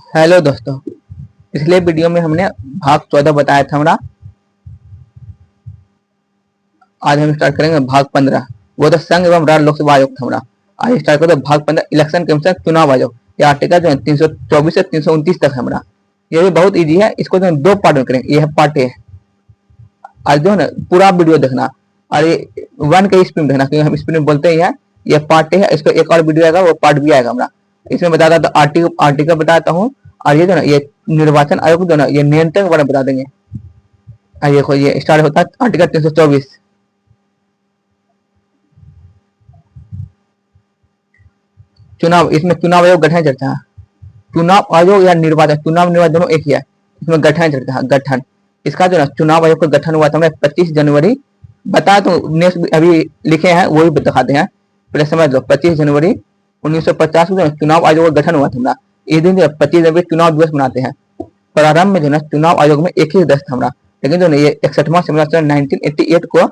Hello दोस्तों, पिछले video में हमने भाग 14 बताया था हमारा। आज हम स्टार्ट करेंगे भाग 15। वो तो संघ एवं राज्य लोकसभा आयोग था हमारा। आज स्टार्ट करते भाग 15 इलेक्शन कमीशन चुनाव आयोग। यह आर्टिकल जो है 324 से 329 तक है हमारा। ये भी बहुत इजी है। इसको जो है दो पार्ट में करेंगे। ये है पार्ट ए। आज जो है ना पूरा वीडियो देखना और ये वन के स्पीड में देखना, क्योंकि हम स्पीड में बोलते ही हैं। ये पार्ट ए है। इसको एक और वीडियो आएगा, वो पार्ट बी आएगा हमारा। इसमें बताता तो आर्टिकल बताता हूँ। और ये जो ना ये निर्वाचन आयोग जो ना ये नियंत्रण के बारे में बता देंगे। देखो ये स्टार्ट होता है आर्टिकल 324। चुनाव, इसमें चुनाव आयोग गठन चर्चा है। चुनाव आयोग या निर्वाचन, चुनाव निर्वाचन दोनों एक ही है। इसमें गठन चर्चा है, गठन। इसका जो ना चुनाव आयोग का गठन हुआ था हमें 25 जनवरी। बता तो नेक्स्ट अभी लिखे हैं वो भी दिखाते हैं, पहले समझ लो। 25 जनवरी 1950 को चुनाव आयोग का गठन हुआ था हमारा। इस दिन 25 जनवरी चुनाव दिवस मनाते हैं। प्रारंभ में जो ना चुनाव आयोग में एक ही सदस्य था हमारा, लेकिन जो ना ये 61वां सम्मेलन 1988 को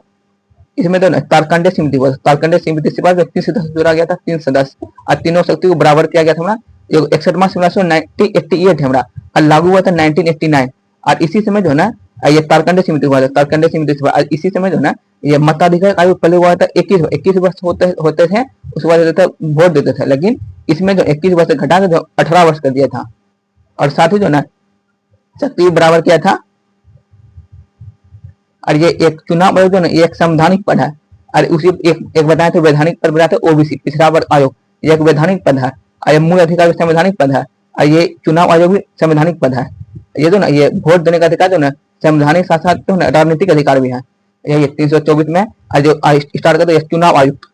इसमें तो ना तारकंडे समिति हुआ। तारकंडे समिति से बाद 3 सदस्य जोड़ा गया था, 3 सदस्य, और तीनों शक्ति को बराबर किया गया था हमारा। 61वां सम्मेलन 1988 है हमारा, और लागू हुआ था 1989। और इसी समय जो है ना ये तारकंडे समिति हुआ था। तारकंडे समिति से बाद इसी समय जो है ना ये मताधिकार आयोग पहले हुआ था 21 वर्ष होते थे। उसके बाद वोट देते थे, लेकिन इसमें जो 21 वर्ष घटा के 18 वर्ष कर दिया था। और साथ ही जो ना शक्ति बराबर किया था। और ये एक चुनाव आयोग जो ना ये एक संवैधानिक पद है। और उसी एक बताया था वैधानिक पद बताया था ओबीसी पिछड़ा वर्ग आयोग। ये एक वैधानिक पद है और ये मूल अधिकार भी संवैधानिक पद है। और ये चुनाव आयोग भी संवैधानिक पद है। ये जो ना ये वोट देने का अधिकार जो ना संवैधानिक साथ साथ जो ना राजनीतिक अधिकार भी है। ये 324 में जो स्टार्ट करते हैं चुनाव आयुक्त।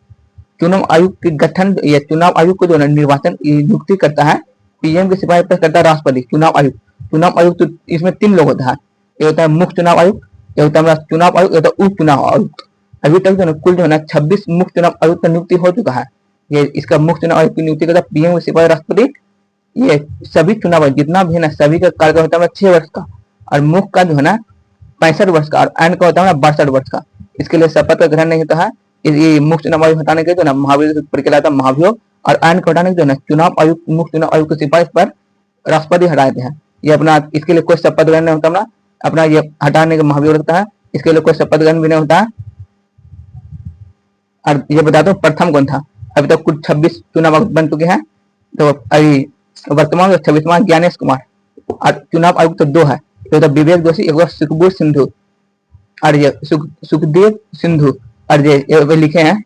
चुनाव आयुक्त की गठन, ये चुनाव आयुक्त को जो ना निर्वाचन नियुक्ति करता है पीएम की सिफारिश पर करता है राष्ट्रपति। चुनाव आयुक्त इसमें 3 लोग होता है। ये होता है मुख्य चुनाव आयुक्त, ये होता है चुनाव आयुक्त, ये होता है उप चुनाव आयुक्त। अभी तक जो ना कुल जो है 26 मुख्य चुनाव आयुक्त का नियुक्ति हो चुका है। ये इसका मुख्य चुनाव आयुक्त की नियुक्ति करता है पीएम की सिफारिश राष्ट्रपति। ये सभी चुनाव आयुक्त जितना भी है ना सभी का कार्यकाल होता है 6 वर्ष का, और मुख्य का जो है ना 65 वर्ष का, और एंड का होता है 62 वर्ष का। इसके लिए शपथ का ग्रहण नहीं होता है। ये मुख्य चुनाव आयुक्त हटाने के जो ना महाभियोग प्रक्रिया था महाभियोग, और एंड को हटाने के जो ना चुनाव आयुक्त मुख्य चुनाव आयुक्त की सिफारिश पर राष्ट्रपति हटाते हैं। ये अपना इसके लिए कोई शपथ ग्रहण नहीं होता ना, अपना ये हटाने का महाभियोग होता है। इसके लिए कोई शपथ ग्रहण भी नहीं होता है। और ये बता दो प्रथम कौन था। अभी तक कुल 26 चुनाव आयुक्त बन चुके हैं। तो अभी वर्तमान में 26वां ज्ञानेश कुमार। और चुनाव आयुक्त तो 2 है, एक तो विवेक जोशी, एक बार सुखबीर सिंधु, और ये सुखदेव सिंधु। और ये लिखे हैं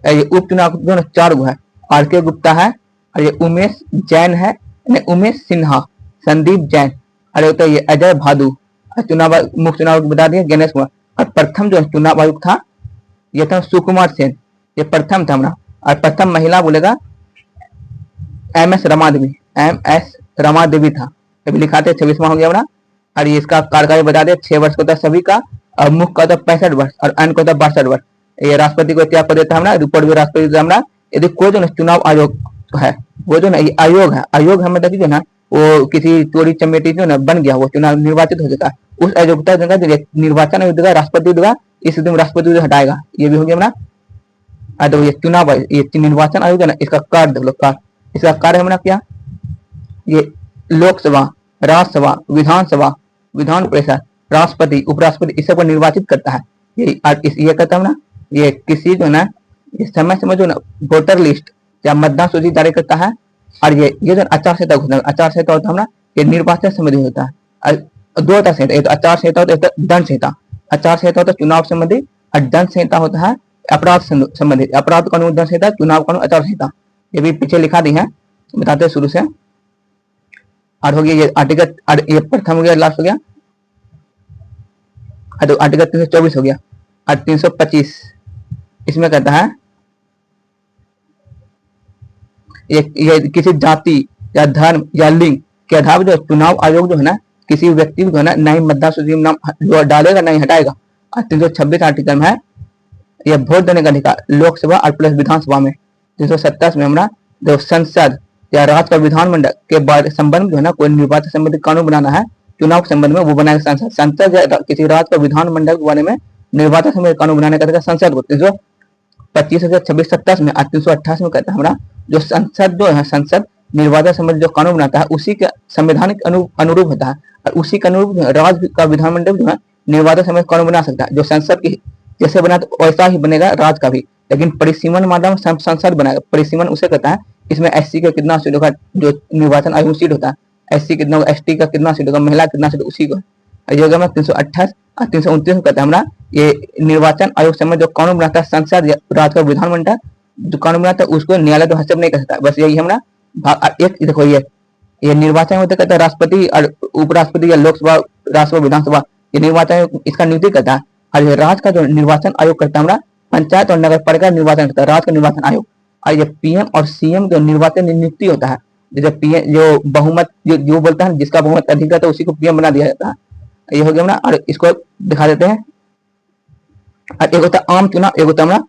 ये उप चुनाव जो 4 गो है। आर.के. गुप्ता है, और ये उमेश जैन है, उमेश सिन्हा, संदीप जैन, और तो ये अजय भादु। चुनाव मुख्य चुनाव बता दिए गणेश कुमार। और प्रथम जो चुनाव आयुक्त था ये था सुकुमार सेन। ये प्रथम था हमारा। और प्रथम महिला बोलेगा एम.एस. रमा देवी था। अभी लिखा थे 26वां हो गया हमारा। और ये इसका कार्यकाल बता दे 6 वर्ष को था सभी का, और मुख्य का था 65 वर्ष, और अन्य को था 62 वर्ष। ये राष्ट्रपति को त्याग पद देता है हमारा, रिपोर्ट भी राष्ट्रपति देता है हमारा। यदि कोई जो ना चुनाव आयोग है वो जो ना ये आयोग है, आयोग है मतलब जो ना वो किसी चोरी चमेटी जो ना बन गया, वो चुनाव निर्वाचित हो जाता है, उस आयोगता निर्वाचन आयोग देगा, राष्ट्रपति देगा। इस दिन राष्ट्रपति हटाएगा। ये भी हो गया हमारा। तो ये चुनाव ये निर्वाचन आयोग है ना, इसका कार्य देख लो। कार्य, इसका कार्य हमारा क्या, ये लोकसभा, राज्यसभा, विधानसभा, विधान परिषद, राष्ट्रपति, उपराष्ट्रपति इस सबको निर्वाचित करता है। ये कहता हूँ ना, ये किसी जो ना ये समय समय जो ना वोटर लिस्ट या मतदान सूची जारी करता है। और ये जो आचार संहिता होता है, आचार संहिता होता है ना, ये निर्वाचन संबंधी होता है। 2 आचार संहिता, एक आचार संहिता होता है दंड संहिता। आचार संहिता होता है चुनाव संबंधी, और दंड संहिता होता है अपराध संबंधित। अपराध कानून दंड संहिता, चुनाव कानून आचार संहिता। ये भी पीछे लिखा दी है, बताते हैं शुरू से। और हो गया ये आर्टिकल, ये प्रथम हो गया, लास्ट हो गया। तो आर्टिकल 324 हो गया। और 325 इसमें कहता है ये किसी जाति या धर्म या लिंग के आधार पर जो चुनाव आयोग जो है ना किसी व्यक्ति को जो है ना नहीं मतदान सूची में नाम डालेगा नहीं हटाएगा। और 326 आर्टिकल में है यह वोट देने का अधिकार लोकसभा और प्लस विधानसभा में। 327 में हमारा जो संसद या राज्य का विधानमंडल के बारे संबंध में जो है ना कोई निर्वाचन संबंधी कानून बनाना है चुनाव के संबंध में, वो बनाएगा संसद या किसी राज्य का विधानमंडल के बारे में निर्वाचन संबंधी कानून बनाने का संसद को। 325 26 27 में 328 में कहता है हमारा जो संसद जो है संसद निर्वाचन संबंधी जो कानून बनाता है उसी के संवैधानिक अनुरूप होता है, और उसी के अनुरूप राज्य का विधानमंडल जो है निर्वाचन संबंधी कानून बना सकता है। जो संसद की जैसे बना तो वैसा ही बनेगा राज्य का भी, लेकिन परिसीमन माध्यम संसद बनाएगा। परिसीमन उसे कहता है इसमें एससी का कितना सीट होगा, जो निर्वाचन आयोग सीट होता है, एससी कितना होगा, एसटी का कितना सीट होगा, महिला कितना सीट, उसी को योगा में 328 और 329 कहता है हमारा ये निर्वाचन आयोग समय जो कानून बनाता है संसद राज्य का विधानमंडल जो कानून बनाता है उसको न्यायालय तो हस्तक्षेप नहीं कर सकता। बस यही हमारा एक देखो ये निर्वाचन होता कहता है राष्ट्रपति और उपराष्ट्रपति या लोकसभा राज्यसभा विधानसभा, ये निर्वाचन इसका नियुक्ति करता है। और ये राज्य का जो निर्वाचन आयोग करता है हमारा पंचायत और नगर पालिका निर्वाचन करता है राज्य का निर्वाचन आयोग। और ये पीएम और सीएम जो निर्वाचन नियुक्ति होता है, जैसे पीएम जो बहुमत जो बोलता है जिसका बहुमत अधिक रहता है उसी को पीएम बना दिया जाता है। ये हो गया हमारा, और इसको दिखा देते हैं। और एक होता है आम चुनाव, एक होता है हमारा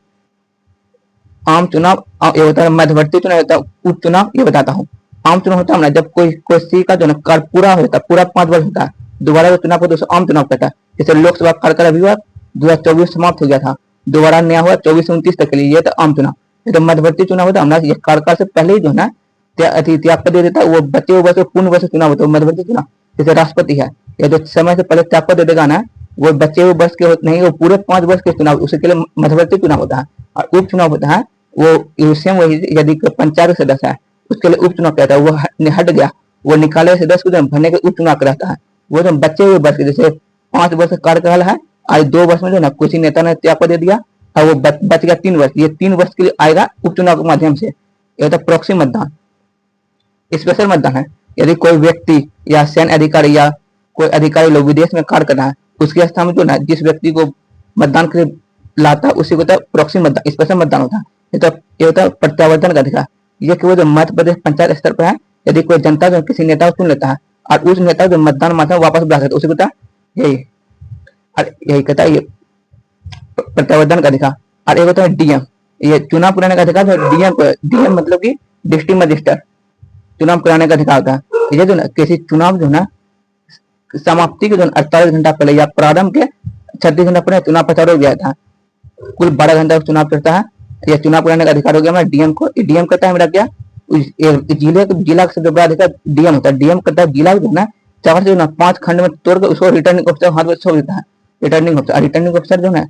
आम चुनाव, ये होता है मध्यवर्ती चुनाव, होता है उपचुनाव। ये बताता हूँ। आम चुनाव होता है ना जब कोई सी का जो कार्य पूरा होता है, पूरा 5 वर्ष होता है, दोबारा जो चुनाव होता है आम चुनाव कहता है। जैसे लोकसभा कार्यकाल अभी हुआ 2024 समाप्त हो गया था, दोबारा नया हुआ 24 से 29 तक के लिए, ये था आम चुनाव। तो मध्यवर्ती चुनाव होता है हमारा, ये कार्यकाल से पहले ही जो है ना त्याग कर दे देता है, वो बचे हुए वर्ष पूर्ण वर्ष चुनाव होता है मध्यवर्ती चुनाव। जैसे राष्ट्रपति है या जो समय से पहले त्याग कर दे देगा ना, वो बचे हुए वर्ष के नहीं, वो पूरे 5 वर्ष के चुनाव, उसके लिए मध्यवर्ती चुनाव होता है। और उपचुनाव होता है वो सेम वही, यदि पंचायत सदस्य है उसके लिए उपचुनाव कहता है, वो हट गया, वो निकाले सदस्य को भरने के उपचुनाव कराता है। वो जो बचे हुए वर्ष के जैसे 5 वर्ष का कार्यकाल है, आज 2 वर्ष में जो ना किसी नेता ने त्याग कर दे दिया और वो बच गया 3 वर्ष, ये 3 वर्ष के लिए आएगा उपचुनाव के माध्यम से। ये होता है प्रॉक्सी मतदान। स्पेशल मतदान है यदि कोई व्यक्ति या सैन्य अधिकारी या कोई अधिकारी लोग विदेश में कार्य कर रहा है, उसके स्थान में जो ना जिस व्यक्ति को मतदान के लाता है उसी को होता है प्रॉक्सी मतदान, स्पेशल मतदान होता है। ये होता है प्रत्यावर्तन का अधिकार। ये केवल जो मध्य प्रदेश पंचायत स्तर पर है, यदि कोई जनता जो किसी नेता को चुन लेता है और उस नेता जो मतदान माध्यम वापस बुला सकता है उसी को होता है यही कहता है ये प्रत्यावर्तन का अधिकार। और एक होता है डीएम, ये चुनाव कराने का अधिकार। डीएम मतलब कि डिस्ट्रिक्ट मजिस्ट्रेट, चुनाव कराने का अधिकार होता है। ये जो ना किसी चुनाव जो ना समाप्ति के जो 48 घंटा पहले या प्रारंभ के 36 घंटा पहले चुनाव प्रचार हो गया था, कुल 12 घंटा चुनाव करता है। यह चुनाव कराने का अधिकार हो गया हमारा डीएम को। डीएम करता है मेरा क्या, जिला का सबसे बड़ा अधिकार डीएम होता है। डीएम करता है जिला जो ना 4 से 5 खंड में तोड़कर उसको रिटर्निंग ऑफिसर हाथ में सौंप देता है। रिटर्निंग ऑफिसर जो है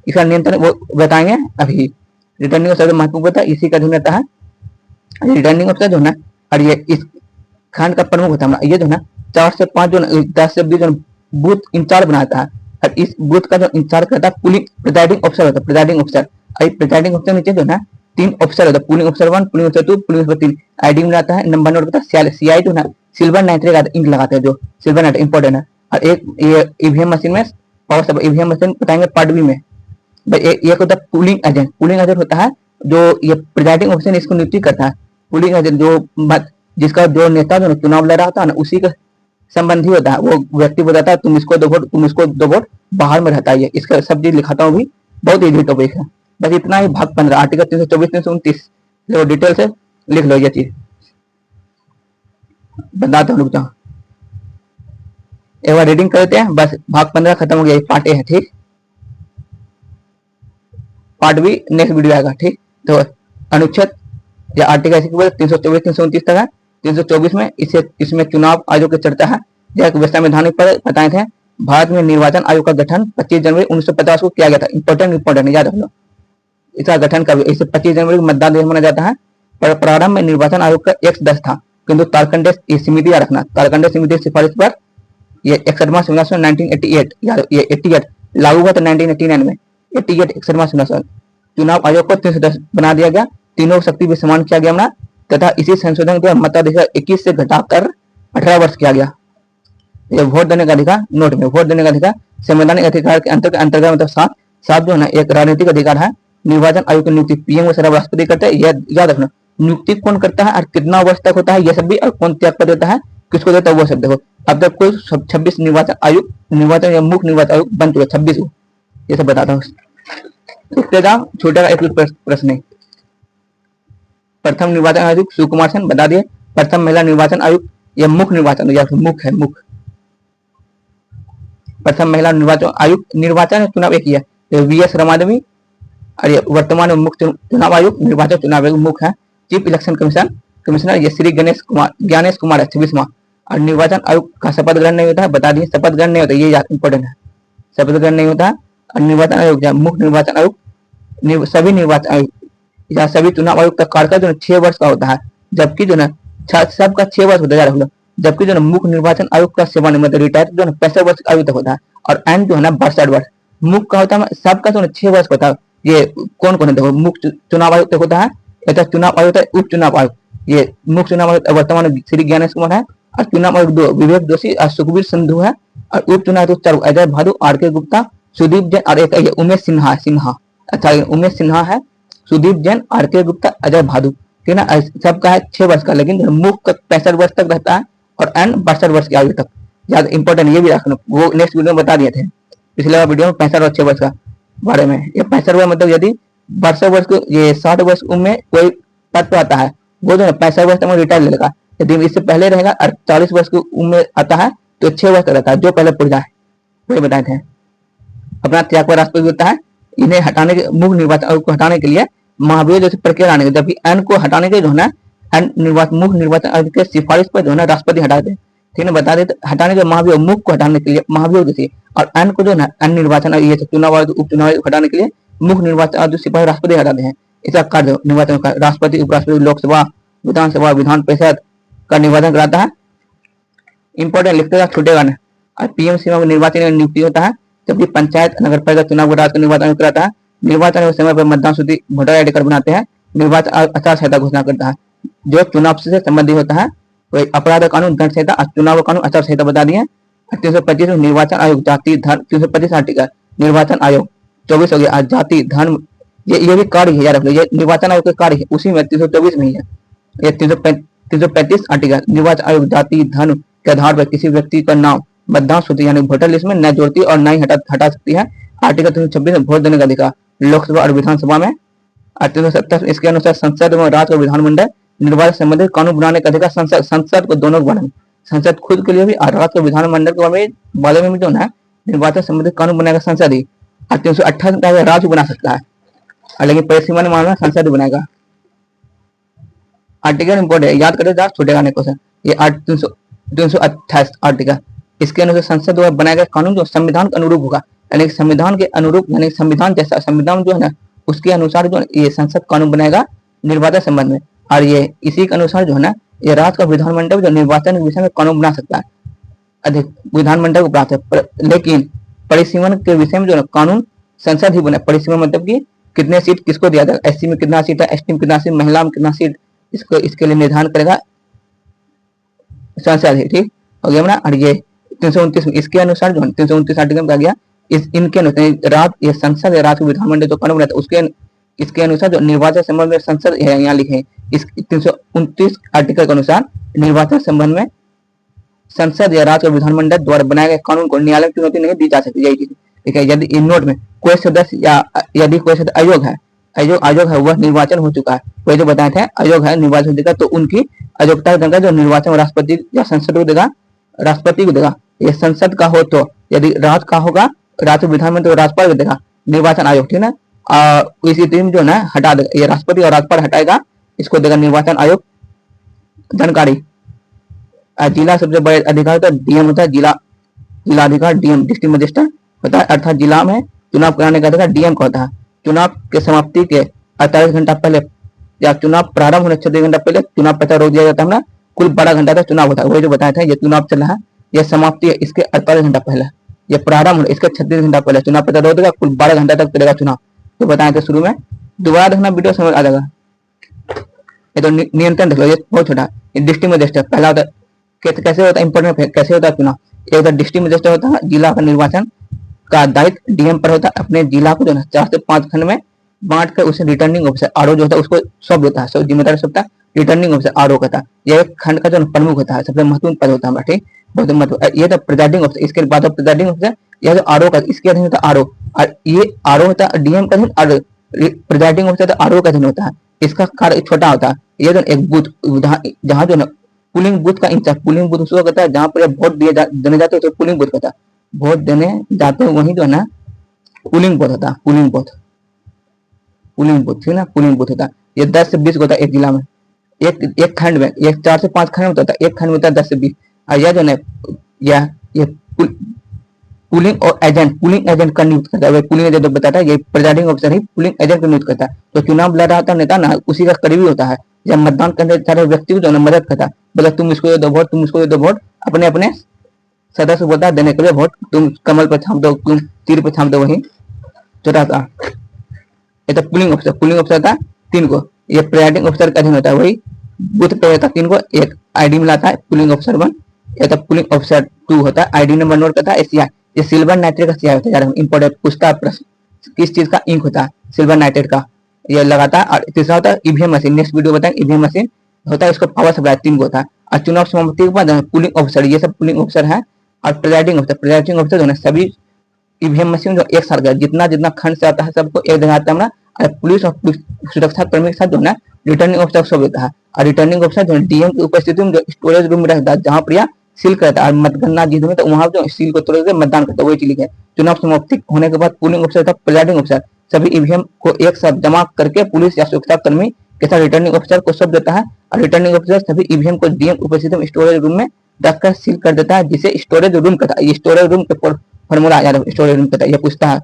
इसका नियंत्रण वो बताएंगे अभी। रिटर्निंग ऑफिसर महत्वपूर्ण होता है, इसी का अधीन रहता है रिटर्निंग ऑफिसर जो है। और ये इस खंड का प्रमुख होता है। ये जो है 4 से 5 जो 10 से 20 जो बूथ इंचार्ज बनाता है, और इस बूथ का जो इंचार्ज करता है पुलिंग प्रिजाइडिंग ऑफिसर होता है। प्रिजाइडिंग ऑफिसर प्रिजाइडिंग ऑफिसर नीचे जो है 3 ऑफिसर होता है, pulling officer 1, pulling officer 2, pulling officer 3। ID में आता है, नंबर नोट होता है, सीआई जो है सिल्वर नाइट्रेट इंक लगाते हैं, जो सिल्वर नाइट्रेट इंपॉर्टेंट है। और एक ये ईवीएम मशीन में पावर सब ईवीएम मशीन बताएंगे पार्ट बी में। एक होता है पुलिंग एजेंट। पुलिंग एजेंट होता है जो ये प्रिजाइडिंग ऑफिसर इसको नियुक्ति करता है। पुलिंग एजेंट जो जिसका जो नेता जो चुनाव लड़ रहा था ना उसी का संबंधी होता है। वो व्यक्ति बताता है तुम इसको 2 वोट, तुम इसको 2 वोट, बाहर में रहता है। इसका सब चीज लिखाता हूँ भी, बहुत इजी टॉपिक है। बस इतना ही। भाग 15 आर्टिकल 324 329 देखो डिटेल से लिख लो। ये चीज बताता हूँ, रुक जाओ एक बार रीडिंग कर लेते हैं। बस भाग 15 खत्म हो गया, पार्ट ए है। ठीक, पार्ट बी नेक्स्ट वीडियो आएगा। ठीक, तो अनुच्छेद या आर्टिकल 324 329 तक है। 324 में इसमें चुनाव आयोग की चर्चा है। जैसे संवैधानिक पर बताए थे, भारत में निर्वाचन आयोग का गठन 25 जनवरी 1950 को किया गया था। इंपॉर्टेंट याद रख लो। इसका गठन कब, इसे 25 जनवरी को मतदान दिवस माना जाता है। पर प्रारंभ में निर्वाचन आयोग का एक सदस्य था, किंतु तारखंडे समिति याद रखना, तारखंडे समिति की सिफारिश पर ये 61वां संविधान 1988 ये 88 लागू हुआ था 1989 में। 88 61वां संविधान चुनाव आयोग को 3 सदस्य बना दिया गया। तीनों शक्ति भी समान किया गया हमारा, तथा इसी संशोधन के मताधिकार 21 से घटाकर 18 वर्ष किया गया। ये वोट देने का अधिकार, नोट में वोट देने का अधिकार संवैधानिक अधिकार के अंतर्गत मतलब 7 जो है ना एक राजनीतिक अधिकार है। निर्वाचन आयोग की नियुक्ति पीएम और राष्ट्रपति करते हैं। यह याद रखना, नियुक्ति कौन करता है और कितना वर्ष तक होता है ये सब भी, और कौन त्याग कर देता है, किसको देता है वो सब देखो। अब तक कुल 26 निर्वाचन आयोग, निर्वाचन या मुख्य निर्वाचन आयोग बन चुके 26 को, ये सब बताता हूँ। इसके बाद छोटा एक प्रश्न है। प्रथम निर्वाचन आयोग सुकुमार सेन बता दिए। प्रथम महिला निर्वाचन आयोग या मुख्य निर्वाचन या मुख्य है, मुख्य प्रथम महिला निर्वाचन आयोग। निर्वाचन चुनाव एक ही है, वीएस रमादेवी। और ये वर्तमान मुख्य चुनाव आयोग निर्वाचन चुनाव आयोग मुख्य है। चीफ इलेक्शन कमीशन कमिश्नर ये श्री ज्ञानेश कुमार है 26वां। और निर्वाचन आयोग का शपथ ग्रहण नहीं होता है, बता दिए शपथ ग्रहण नहीं होता, ये इंपॉर्टेंट है, शपथ ग्रहण नहीं होता है। और निर्वाचन आयोग मुख्य निर्वाचन आयोग सभी निर्वाचन आयोग या सभी चुनाव आयोग का कार्यकाल जो है 6 वर्ष का होता है, जबकि जो है सबका 6 वर्ष होता है, जबकि जो है मुख्य निर्वाचन आयोग का सेवानिवृत्त रिटायर जो है 65 वर्ष आयु तक होता है। और एन जो है ना 62 वर्ष। मुख्य का होता है सबका जो है 6 वर्ष होता है। ये कौन कौन है देखो, मुख्य चुनाव आयोग तक होता है, चुनाव आयोग है, उप चुनाव आयोग। ये मुख्य चुनाव आयोग वर्तमान श्री ज्ञानेश कुमार है, और चुनाव आयोग 2 विवेक जोशी और सुखबीर सिंधु है, और उप चुनाव आयोग 4 अजय भादु, आर के गुप्ता, सुदीप जैन और एक उमेश सिन्हा। अच्छा उमेश सिन्हा है, सुदीप जैन, आर के गुप्ता, अजय भादु, ठीक है ना। सबका है 6 वर्ष का, लेकिन मुख्य 65 वर्ष तक रहता है और एन 62 वर्ष की आयु तक। ज्यादा इंपॉर्टेंट ये भी रखना, वो नेक्स्ट वीडियो में बता दिए थे पिछले वीडियो में 65 और 6 वर्ष का बारे में। ये 65 वर्ष मतलब यदि 62 वर्ष को ये 60 वर्ष उम्र में कोई पद पे आता है, वो जो है 65 वर्ष तक में रिटायर ले लेगा। यदि इससे पहले रहेगा और 40 वर्ष की उम्र में आता है तो 6 वर्ष तक रहता है, जो पहले पूछ जाए वही बताए थे। अपना त्याग पर राष्ट्रपति होता है, इन्हें हटाने के मुख्य निर्वाचन आयोग को हटाने के लिए महाभियोग जैसे प्रक्रिया लाने के, जबकि एन को हटाने के जो है ना मुख्य निर्वाचन आयोग के सिफारिश पर जो है ना राष्ट्रपति हटा दे, ठीक है, बता देते हटाने के महाभियोग मुख्य को हटाने के लिए महाभियोग जैसे, और एन को जो है एन निर्वाचन आयोग ये चुनाव आयोग उप चुनाव आयोग हटाने के लिए मुख्य निर्वाचन आयोग सिफारिश राष्ट्रपति हटाते हैं। इसका कार्य निर्वाचन का राष्ट्रपति, उपराष्ट्रपति, लोकसभा, विधानसभा, विधान परिषद का निर्वाचन कराता है। इंपॉर्टेंट लिखते हैं छूटेगा ना। और पीएम सीमा में निर्वाचन नियुक्ति होता है, जबकि पंचायत नगर परिषद चुनाव को राज्य का निर्वाचन कराता है। निर्वाचन आयोग समय पर मतदान सूची वोटर आईडी कार्ड बनाते हैं। निर्वाचन आयोग आचार संहिता घोषणा करता है, जो चुनाव से संबंधित होता है। वही अपराध कानून, दंड संहिता, चुनाव कानून, आचार संहिता बता दिए। 325 निर्वाचन आयोग जाति धर्म, 325 आर्टिकल निर्वाचन आयोग 24 हो गया। जाति धर्म ये भी कार्य है, याद रख लो, ये निर्वाचन आयोग के कार्य है, उसी में 324 में ही है। ये 335 आर्टिकल निर्वाचन आयोग जाति धर्म के आधार पर किसी व्यक्ति का नाम मतदान सूची यानी वोटर लिस्ट में न जोड़ती और न ही हटा सकती है। आर्टिकल 326 में वोट देने का अधिकार लोकसभा और विधानसभा में। 370 इसके अनुसार संसद में राज्य और विधानमंडल निर्वाचन संबंधित कानून बनाने का अधिकार संसद को दोनों के बारे में, संसद खुद के लिए भी और राज्य और विधानमंडल के बारे में भी जो है निर्वाचन संबंधित कानून बनाएगा संसद ही। 328 राज्य बना सकता है, लेकिन परिसीमा मामला संसद बनाएगा। आर्टिकल इंपोर्टेंट है, याद करें छूटेगा नहीं क्वेश्चन। ये 328 आर्टिकल, इसके अनुसार संसद द्वारा बनाया गया कानून जो संविधान के अनुरूप होगा, यानी संविधान के अनुरूप, यानी संविधान जैसा संविधान जो है ना उसके अनुसार जो ये संसद कानून बनाएगा निर्वाचन संबंध में। और ये इसी के अनुसार जो है ना ये राज्य का विधानमंडल जो निर्वाचन के विषय में कानून बना सकता है, अधिक विधानमंडल को प्राप्त है। लेकिन परिसीमन के विषय में जो है कानून संसद ही बना। परिसीमन मतलब कि कितने सीट किसको दिया जाएगा, एससी में कितना सीट है, एसटी में कितना सीट, महिला में कितना सीट, इसको इसके लिए निर्धारण करेगा संसद ही, ठीक हो गया ना। और ये 329 इसके अनुसार जो 329 आर्टिकल में कहा गया इनके अनुसार ये संसद है, राज्य विधानमंडल जो कानून बनाता है उसके इसके अनुसार जो निर्वाचन संबंध में संसद यहाँ लिखे इस 329 आर्टिकल के अनुसार निर्वाचन संबंध में संसद या राज्य विधानमंडल द्वारा बनाए गए कानून को न्यायालय की चुनौती नहीं दी जा सकती। यही ठीक है। यदि इन नोट में कोई सदस्य या यदि कोई सदस्य आयोग है वह निर्वाचन हो चुका है, वही जो बताए थे आयोग है निर्वाचन हो चुका, तो उनकी अयोग्यता देगा जो निर्वाचन राष्ट्रपति या संसद को देगा, राष्ट्रपति को देगा। ये संसद का हो तो यदि राज्य का होगा राज्य विधानमंडल तो राज्यपाल को देगा निर्वाचन आयोग, ठीक है ना। इसी टीम जो ना हटा देगा, ये राष्ट्रपति और राज्यपाल हटाएगा, इसको देगा निर्वाचन आयोग जानकारी। जिला सबसे बड़े अधिकारी होता है डीएम होता है, जिलाधिकारी डीएम डिस्ट्रिक्ट मजिस्ट्रेट होता है, अर्थात जिला में चुनाव कराने का अधिकार डीएम का होता है। चुनाव के समाप्ति के 48 घंटा पहले या चुनाव प्रारंभ होने 36 घंटा पहले चुनाव प्रचार रोक दिया जाता है ना, कुल 12 घंटा तक चुनाव होता है। वही जो बताया था ये चुनाव चल रहा है, यह समाप्ति है इसके 48 घंटा पहले, ये प्रारंभ होने इसके 36 घंटा पहले चुनाव प्रचार रोक देगा, कुल 12 घंटा तक चलेगा चुनाव। तो बताए थे शुरू में, दोबारा देखना वीडियो समझ आ जाएगा। ये तो नियंत्रण देख लो, ये बहुत छोटा डिस्ट्रिक्ट मजिस्ट्रेट पहला होता है। कैसे होता है इंपॉर्टेंट, कैसे होता है चुनाव, एक होता है डिस्ट्रिक्ट मजिस्ट्रेट होता है, जिला का निर्वाचन का दायित्व डीएम पर होता है। अपने जिला को जो है 4 से 5 खंड में बांट कर उसे रिटर्निंग ऑफिसर आरओ जो होता है उसको सौंप देता है, सब जिम्मेदारी सौंपता है, रिटर्निंग ऑफिसर आरओ कहता है। यह एक खंड का जो प्रमुख होता है, सबसे महत्वपूर्ण पद होता है, ठीक, बहुत महत्व। ये तो प्रिजाइडिंग ऑफिसर, इसके बाद प्रिजाइडिंग ऑफिसर यह जो आरओ का इसके अधीन होता है आरओ, और ये आरओ होता है डीएम का अधीन, और प्रिजाइडिंग ऑफिसर आरओ का अधीन होता है। इसका कार्य छोटा होता है। ये जो एक बूथ जहाँ जो पुलिंग बूथ का इंचार्ज, पुलिंग बूथ उसको कहता है जहाँ पर वोट देने जाते हैं तो पुलिंग बूथ कहता है, वोट देने जाते हैं वहीं जो है ना पुलिंग बूथ होता है, पुलिंग बूथ, ठीक है ना, पुलिंग बूथ होता है। ये 10 से 20 होता है एक जिला में, एक खंड में, एक 4 से 5 खंड में होता है, एक खंड में होता है 10 से 20। और यह जो है ये पुलिंग एजेंट का नियुक्त करता है। पुलिंग एजेंट बताता है, ये प्रिजाइडिंग ऑफिसर ही पुलिंग एजेंट का नियुक्त करता है। तो चुनाव लड़ रहा होता नेता ना, उसी का करीबी होता है। जब मतदान करने सारे व्यक्ति को जो है मदद करता है, बोला तुम इसको दे दो वोट, तुम इसको दे दो वोट, अपने अपने सदस्य बोलता है देने के लिए वोट, तुम कमल पर छाप दो, तुम तीर पर छाप दो, वही छोटा सा। ये तो पुलिंग ऑफिसर था 3 को। ये प्रिजाइडिंग ऑफिसर का अधीन होता है, वही बूथ पे रहता 3 को, एक आईडी मिलाता है पुलिंग ऑफिसर 1। या तो पुलिंग ऑफिसर 2 होता है, आईडी नंबर नोट करता है, एसीआई। ये सिल्वर नाइट्रेट का सीआई होता है, इंपोर्टेंट पूछता है प्रश्न, किस चीज का इंक होता है, सिल्वर नाइट्रेट का, ये लगाता है। और तीसरा होता है ईवीएम मशीन, नेक्स्ट वीडियो बताएंगे। ईवीएम मशीन होता है, इसको पावर सप्लाई 3 को होता है। और चुनाव समाप्ति के बाद पुलिंग ऑफिसर, ये सब पुलिंग ऑफिसर है। और प्रिजाइडिंग ऑफिसर जो है सभी ईवीएम मशीन जो एक साथ गया, जितना जितना खंड से आता है सबको एक जगह आता है। और पुलिस और सुरक्षा कर्मी के साथ जो है रिटर्निंग ऑफिसर सब देता है। और रिटर्निंग ऑफिसर जो डीएम की उपस्थिति में जो स्टोरेज रूम में रहता है, जहाँ पर सील करता है, मतगणना जिस में तो वहां जो सील को तोड़ के मतदान करता है, वही चीज है। चुनाव समाप्ति होने के बाद पुलिंग ऑफिसर था प्रिजाइडिंग ऑफिसर सभी ईवीएम को एक साथ जमा करके पुलिस या सुरक्षा कर्मी के साथ रिटर्निंग ऑफिसर को सब देता है। और रिटर्निंग ऑफिसर सभी ईवीएम को डीएम उपस्थिति में स्टोरेज रूम में रखकर सील कर देता है, जिसे स्टोरेज रूम कहता है। ये स्टोरेज रूम के फॉर्मूला आ जाता है, स्टोरेज रूम कहता है। ये पूछता है,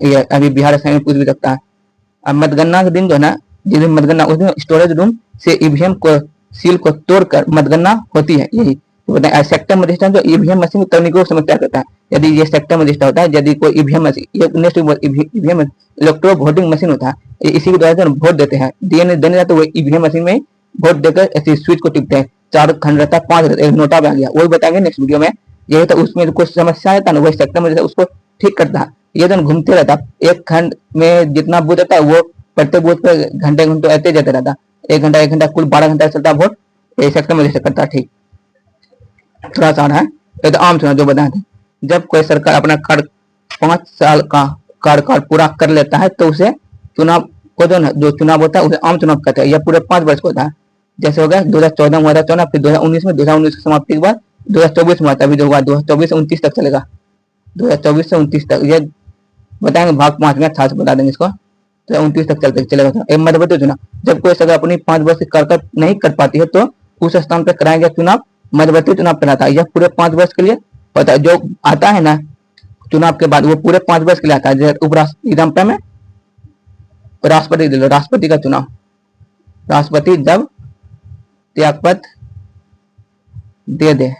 ये अभी बिहार असाइनमेंट पूछ भी सकता है। अब मतगणना के दिन जो है ना, जिस दिन मतगणना उस दिन स्टोरेज रूम से ईवीएम को सील को तोड़कर मतगणना होती है। यही तो बताएं। सेक्टर मजिस्ट्रेट जो ईवीएम मशीन की तकनीकों को समझता करता है। यदि ये सेक्टर मजिस्ट्रेट होता है, यदि कोई ईवीएम मशीन, ये next EVM electro voting machine होता है, इसी के द्वारा जो वोट देते हैं, देने जाते वो ईवीएम मशीन में वोट देकर ऐसी स्विच को टिपते हैं। 4 खंड रहता है, 5 रहता है, एक नोटा आ गया, वही बताएंगे नेक्स्ट वीडियो में। यही तो उसमें कुछ समस्या रहता है ना, वही सेक्टर मजिस्ट्रेट उसको ठीक करता है। ये जो घूमते रहता है, एक खंड में जितना बूथ रहता है वो प्रत्येक बूथ पे घंटे घंटे ऐसे जाते रहता, 1 घंटा कुल 12 घंटा चलता वोट। यही सेक्टर मजिस्ट्रेट करता है। ठीक, थोड़ा सा है, ये तो आम चुनाव जो बताए थे। जब कोई सरकार अपना कार्य 5 साल का कार्यकाल पूरा कर लेता है, तो उसे चुनाव को जो चुनाव होता है उसे आम चुनाव कहते हैं। यह पूरे 5 वर्ष को होता है। जैसे हो गया 2014 में हुआ था चुनाव, फिर 2019 में, 2019 की समाप्ति के बाद 2024 में हुआ था। अभी जो हुआ 2024 से 29 तक चलेगा, 2024 से 29 तक। ये बताएंगे भाग 5 में, अच्छा से बता देंगे इसको। तो 29 तक चलते चलेगा। मध्य प्रदेश चुनाव, जब कोई सरकार अपनी 5 वर्ष की कार्यकाल नहीं कर पाती है, तो उस स्थान पर कराया चुनाव मध्यवर्ती चुनाव कहलाता है। यह पूरे 5 वर्ष के लिए होता है। जो आता है ना चुनाव के बाद, वो पूरे 5 वर्ष के लिए आता है। जैसे उपराष्ट्रपति एग्जाम्पल में राष्ट्रपति दे लो, राष्ट्रपति का चुनाव, राष्ट्रपति जब त्यागपत्र दे दे,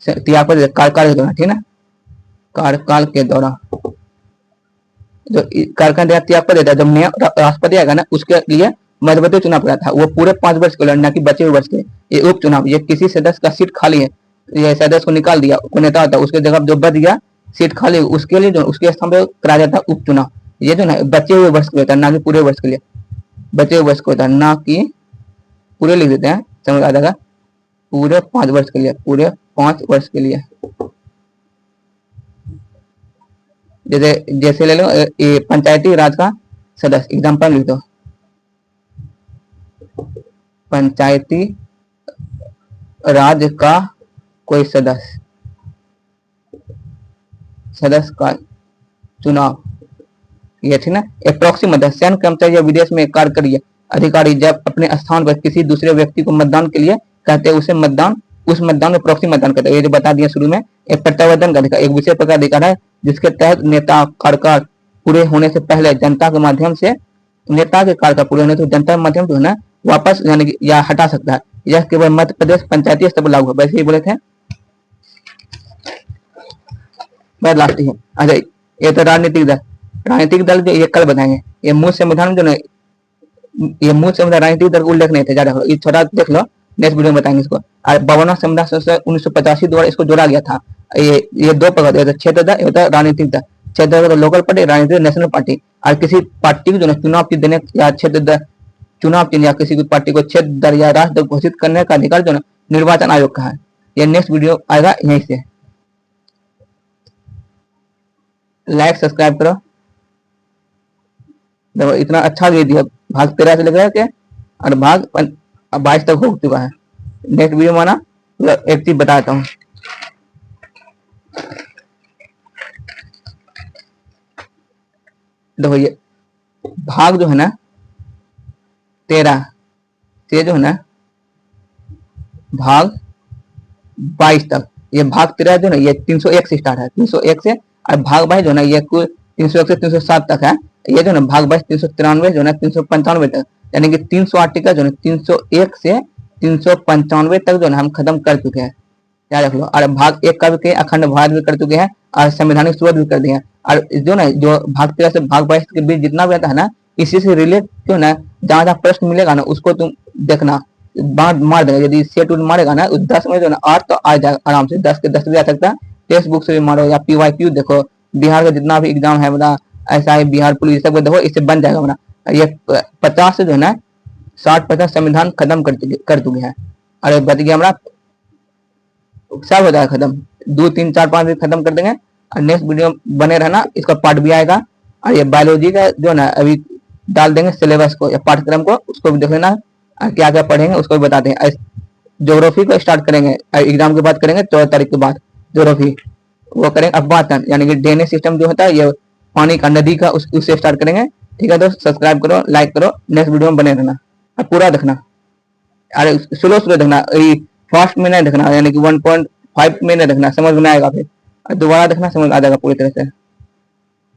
त्यागपत्र कार्यकाल के दौरान, ठीक ना, कार्यकाल के दौरान जो कार्यकाल त्यागपत्र देता है, जब नया राष्ट्रपति आएगा ना, उसके लिए मध्यवर्ती चुनाव करा था। वो पूरे 5 वर्ष के लिए, न कि बचे हुए वर्ष के। ये उपचुनाव, ये किसी सदस्य का सीट खाली है, ये सदस्य को निकाल दिया, कोई नेता होता है, उसके जगह जो बच गया सीट खाली, उसके लिए जो उसके स्थान पर कराया जाता है उपचुनाव। ये जो ना बचे हुए वर्ष के लिए होता है, ना कि पूरे वर्ष के लिए। बचे हुए वर्ष को होता है, ना कि पूरे लिख देते हैं, समझ आ जाएगा। पूरे 5 वर्ष के लिए, पूरे 5 वर्ष के लिए। जैसे ले लो ये पंचायती राज का सदस्य, एग्जाम्पल लिख दो, पंचायती राज का कोई सदस्य का चुनाव, ये थी ना। एक प्रॉक्सी मतदान, सैन्य कर्मचारी या विदेश में कार्य करिए अधिकारी जब अपने स्थान पर किसी दूसरे व्यक्ति को मतदान के लिए कहते हैं, उसे मतदान, उस मतदान में प्रॉक्सी मतदान कहते हैं। ये जो बता दिया शुरू में, एक प्रत्यावर्तन का अधिकार, एक विशेष प्रकार अधिकार है, जिसके तहत नेता कार्यकाल पूरे होने से पहले जनता के माध्यम से, नेता के कार्यकाल पूरे होने से जनता के माध्यम से है ना वापस यानी या हटा सकता है। यह केवल मध्य प्रदेश पंचायती स्तर पर लागू है, वैसे ही बोले थे। लास्ट है। अच्छा, ये तो राजनीतिक दल जो ये कल बताएंगे। ये मूल संविधान जो ना, ये मूल संविधान राजनीतिक दल का उल्लेख नहीं थे ज्यादा, ये छोटा देख लो, नेक्स्ट वीडियो में बताएंगे इसको। और 52वां संविधान संशोधन 1985 द्वारा इसको जोड़ा गया था। ये 2 प्रकार, क्षेत्र दल होता है राजनीतिक दल, क्षेत्र दल लोकल पार्टी, राजनीतिक नेशनल पार्टी। और किसी पार्टी को जो चुनाव चिन्ह देने या क्षेत्र दल चुनाव चिन्ह या किसी पार्टी को क्षेत्र दल या राष्ट्र दल घोषित करने का अधिकार जो निर्वाचन आयोग का है। ये नेक्स्ट वीडियो आएगा यहीं से। लाइक सब्सक्राइब करो। देखो इतना अच्छा दे दिया, भाग 13 से लेकर के और भाग 22 तक हो चुका है। नेक्स्ट वीडियो में ना एक चीज बताता हूँ। देखो ये भाग जो है ना 13 से जो है ना भाग 22 तक, ये भाग 13 जो है ना ये 301 से स्टार्ट है, 301 से, और भाग 22 जो है ना ये कुल 301 से 307 तक है। ये जो है ना भाग 22 393 जो है ना 395 तक, यानी कि 300 आर्टिकल जो है 301 से 395 तक जो है हम खत्म कर चुके हैं, याद रख लो। और भाग 1 का भी कहीं अखंड भारत भी कर चुके हैं और संवैधानिक शुरुआत भी कर दी है। और जो ना जो भाग 13 से भाग 22 के बीच जितना भी आता है ना, इसी से रिलेट जो ना जहां जहां प्रश्न मिलेगा ना उसको तुम देखना, मार देगा। यदि सेट मारेगा ना 10 में जो ना 8 तो आ जाएगा आराम से, 10 के 10 भी आ सकता है। टेक्स्ट बुक से भी मारो या PYQ देखो, बिहार का जितना भी एग्जाम है बता, ऐसा है बिहार पुलिस सब देखो, इससे बन जाएगा बना। ये 50 से जो है ना 60% संविधान खत्म कर चुके हैं। अरे बच गया हमारा, सब हो जाएगा खत्म, 2 3 4 5 भी खत्म कर देंगे। और नेक्स्ट वीडियो बने रहना, इसका पार्ट भी आएगा। और ये बायोलॉजी का जो ना अभी डाल देंगे सिलेबस को या पाठ्यक्रम को, उसको भी देख लेना, क्या क्या पढ़ेंगे उसको भी बताते हैं। ज्योग्राफी को स्टार्ट करेंगे एग्जाम के बाद, करेंगे 14 तारीख के बाद ज्योग्राफी वो करेंगे। अफवातन यानी कि ड्रेनेज सिस्टम जो होता है ये पानी का, नदी का, उससे स्टार्ट करेंगे। ठीक है दोस्त, सब्सक्राइब करो, लाइक करो, नेक्स्ट वीडियो में बने रहना और पूरा देखना। अरे स्लो स्लो देखना, फास्ट में नहीं देखना, यानी कि 1.5 में नहीं देखना, समझ में आएगा फिर दोबारा देखना, समझ आ जाएगा पूरी तरह से।